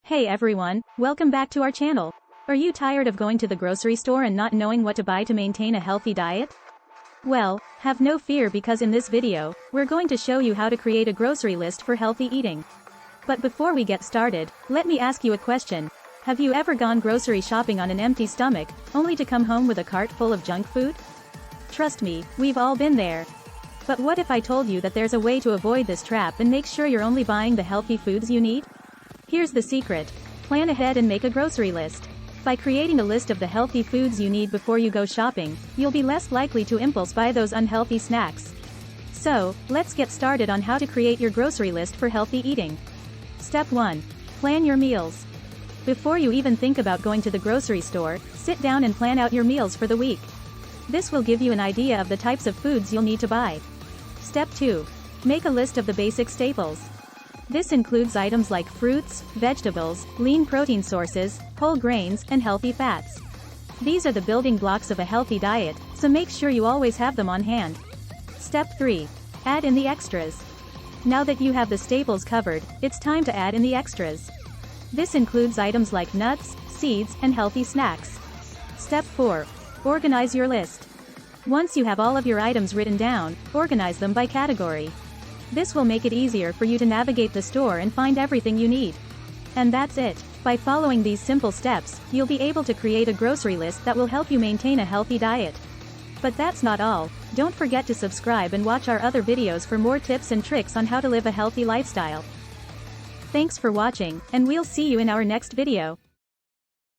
Hey everyone, welcome back to our channel. Are you tired of going to the grocery store and not knowing what to buy to maintain a healthy diet? Well, have no fear because in this video, we're going to show you how to create a grocery list for healthy eating. But before we get started, let me ask you a question. Have you ever gone grocery shopping on an empty stomach, only to come home with a cart full of junk food? Trust me, we've all been there. But what if I told you that there's a way to avoid this trap and make sure you're only buying the healthy foods you need? Here's the secret. Plan ahead and make a grocery list. By creating a list of the healthy foods you need before you go shopping, you'll be less likely to impulse buy those unhealthy snacks. So, let's get started on how to create your grocery list for healthy eating. Step 1. Plan your meals. Before you even think about going to the grocery store, sit down and plan out your meals for the week. This will give you an idea of the types of foods you'll need to buy. Step 2. Make a list of the basic staples. This includes items like fruits, vegetables, lean protein sources, whole grains, and healthy fats. These are the building blocks of a healthy diet, so make sure you always have them on hand. Step 3. Add in the extras. Now that you have the staples covered, it's time to add in the extras. This includes items like nuts, seeds, and healthy snacks. Step 4. Organize your list. Once you have all of your items written down, organize them by category. This will make it easier for you to navigate the store and find everything you need. And that's it. By following these simple steps, you'll be able to create a grocery list that will help you maintain a healthy diet. But that's not all. Don't forget to subscribe and watch our other videos for more tips and tricks on how to live a healthy lifestyle. Thanks for watching, and we'll see you in our next video.